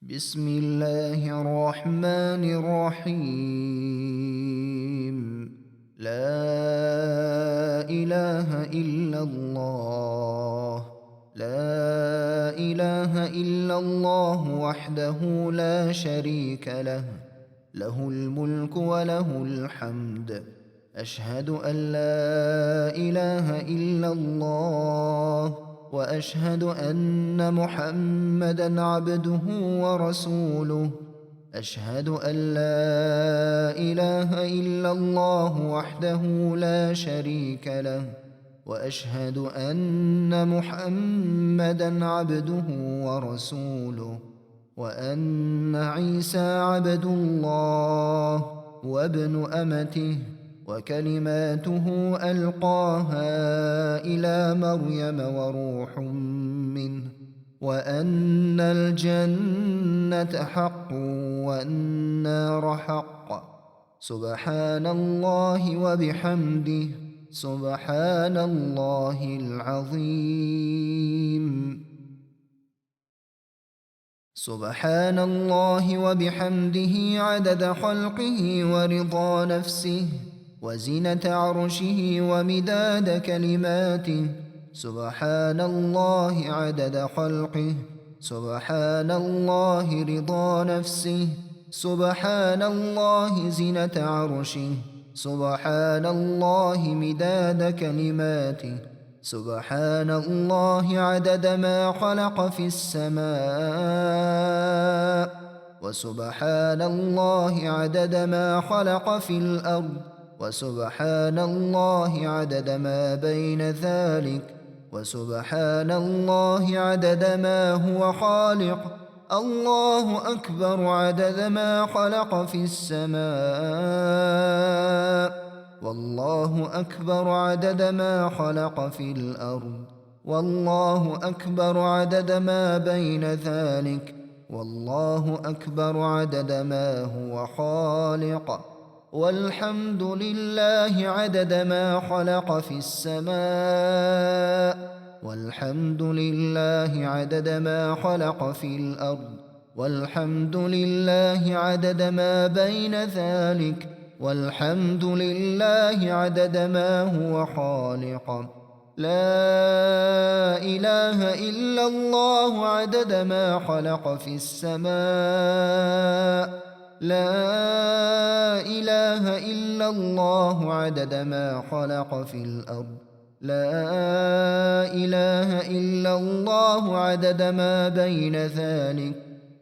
بسم الله الرحمن الرحيم. لا إله إلا الله. لا إله إلا الله وحده لا شريك له. له الملك وله الحمد. أشهد أن لا إله إلا الله وأشهد أن محمدًا عبده ورسوله. أشهد أن لا إله إلا الله وحده لا شريك له وأشهد أن محمدًا عبده ورسوله وأن عيسى عبد الله وابن أمته وكلماته ألقاها إلى مريم وروح منه وأن الجنة حق والنار حق. سبحان الله وبحمده. سبحان الله العظيم. سبحان الله وبحمده عدد خلقه ورضا نفسه وزنة عرشه ومداد كلماته. سبحان الله عدد خلقه. سبحان الله رضا نفسه. سبحان الله زنة عرشه. سبحان الله مداد كلماته. سبحان الله عدد ما خلق في السماء وسبحان الله عدد ما خلق في الأرض وسبحان الله عدد ما بين ذلك وسبحان الله عدد ما هو خالق. الله أكبر عدد ما خلق في السماء والله أكبر عدد ما خلق في الأرض والله أكبر عدد ما بين ذلك والله أكبر عدد ما هو خالق. والحمد لله عدد ما خلق في السماء والحمد لله عدد ما خلق في الأرض والحمد لله عدد ما بين ذلك والحمد لله عدد ما هو خالق. لا إله إلا الله عدد ما خلق في السماء. لا إله إلا الله عدد ما خلق في الأرض. لا إله إلا الله عدد ما بين ذلك.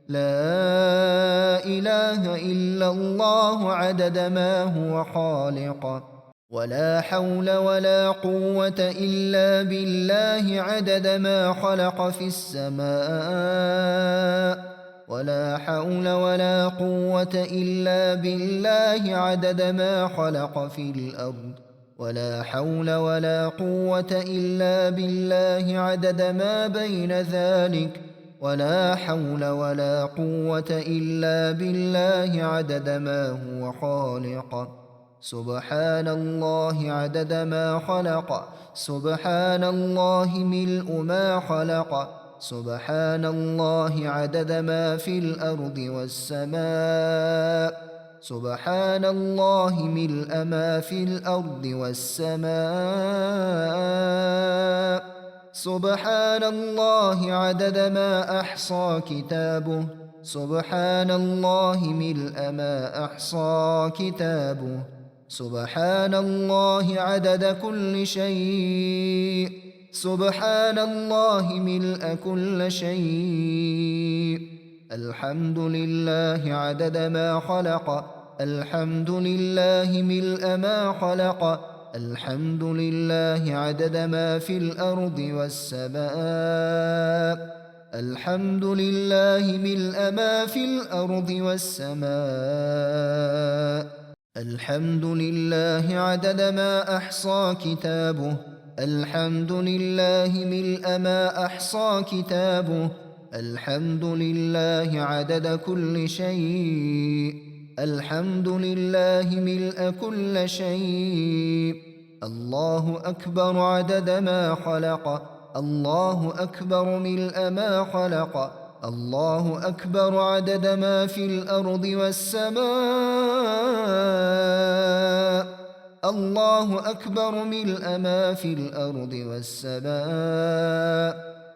لا إله إلا الله عدد ما هو خالق. ولا حول ولا قوة إلا بالله عدد ما خلق في السماء. ولا حول ولا قوة إلا بالله عدد ما خلق في الأرض. ولا حول ولا قوة إلا بالله عدد ما بين ذلك. ولا حول ولا قوة إلا بالله عدد ما هو خالق. سبحان الله عدد ما خلق. سبحان الله ملء ما خلق. سبحان الله عدد ما في الأرض والسماء. سبحان الله ملء ما في الأرض والسماء. سبحان الله عدد ما أحصى كتابه. سبحان الله ملء ما أحصى كتابه. سبحان الله عدد كل شيء. سبحان الله ملء كل شيء. الحمد لله عدد ما خلق. الحمد لله ملء ما خلق. الحمد لله عدد ما في الأرض والسماء. الحمد لله ملء ما في الأرض والسماء. الحمد لله عدد ما أحصى كتابه. الحمد لله ملء ما أحصى كتابه. الحمد لله عدد كل شيء. الحمد لله ملء كل شيء. الله أكبر عدد ما خلق. الله أكبر ملء ما خلق. الله أكبر عدد ما في الأرض والسماء الله أكبر ملء ما في الأرض والسماء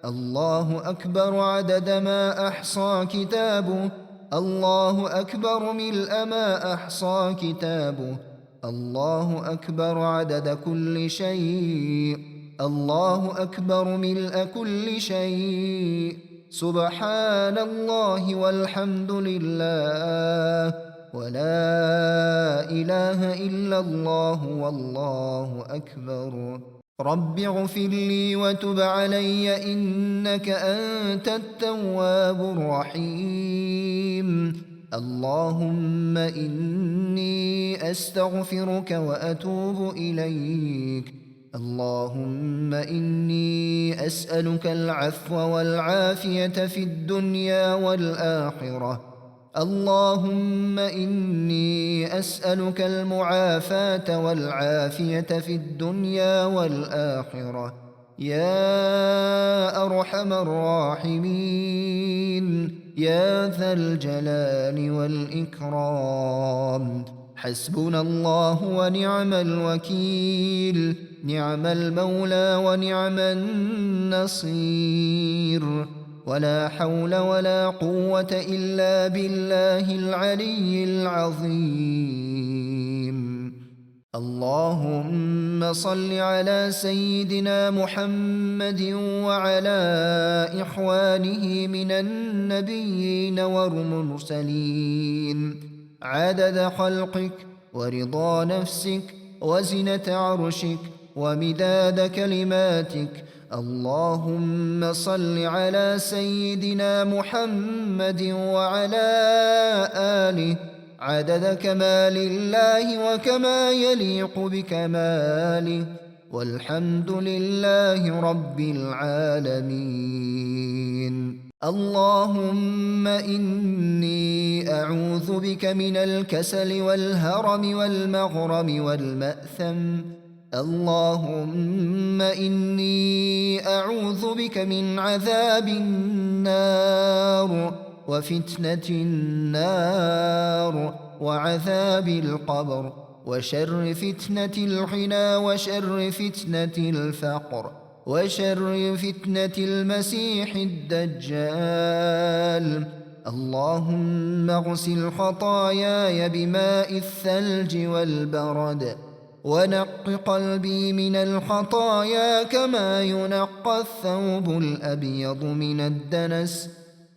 الله أكبر عدد ما أحصى كتابه الله أكبر ملء ما أحصى كتابه الله أكبر عدد كل شيء الله أكبر ملء كل شيء سبحان الله والحمد لله ولا إله إلا الله والله أكبر رب اغفر لي وتب علي إنك أنت التواب الرحيم اللهم إني أستغفرك وأتوب إليك اللهم إني أسألك العفو والعافية في الدنيا والآخرة اللهم إني أسألك المعافاة والعافية في الدنيا والآخرة يا أرحم الراحمين يا ذا الجلال والإكرام حسبنا الله ونعم الوكيل نعم المولى ونعم النصير ولا حول ولا قوة إلا بالله العلي العظيم اللهم صل على سيدنا محمد وعلى إخوانه من النبيين والمرسلين عدد خلقك ورضا نفسك وزنة عرشك ومداد كلماتك اللهم صل على سيدنا محمد وعلى آله عدد كمال الله وكما يليق بكماله والحمد لله رب العالمين اللهم إني أعوذ بك من الكسل والهرم والمغرم والمأثم اللهم إني أعوذ بك من عذاب النار وفتنة النار وعذاب القبر وشر فتنة الغنى وشر فتنة الفقر وشر فتنة المسيح الدجال اللهم اغسل خطاياي بماء الثلج والبرد ونق قلبي من الخطايا كما ينقى الثوب الأبيض من الدنس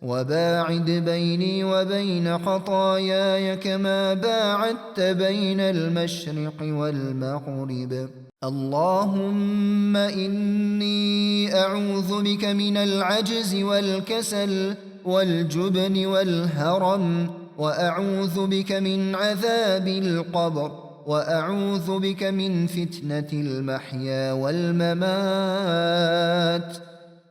وباعد بيني وبين خطاياي كما باعدت بين المشرق والمغرب اللهم إني أعوذ بك من العجز والكسل والجبن والهرم وأعوذ بك من عذاب القبر وأعوذ بك من فتنة المحيا والممات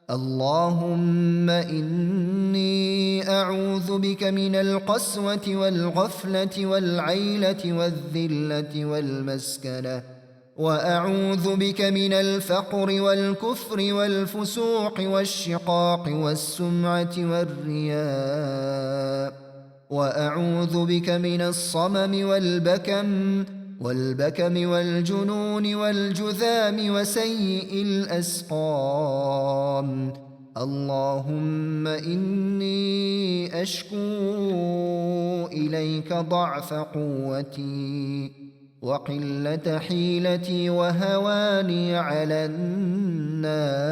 اللهم إني أعوذ بك من القسوة والغفلة والعيلة والذلة والمسكنة وأعوذ بك من الفقر والكفر والفسوق والشقاق والسمعة والرياء وأعوذ بك من الصمم والبكم والجنون والجذام وسيء الأسقام اللهم إني أشكو إليك ضعف قوتي وقلة حيلتي وهواني على الناس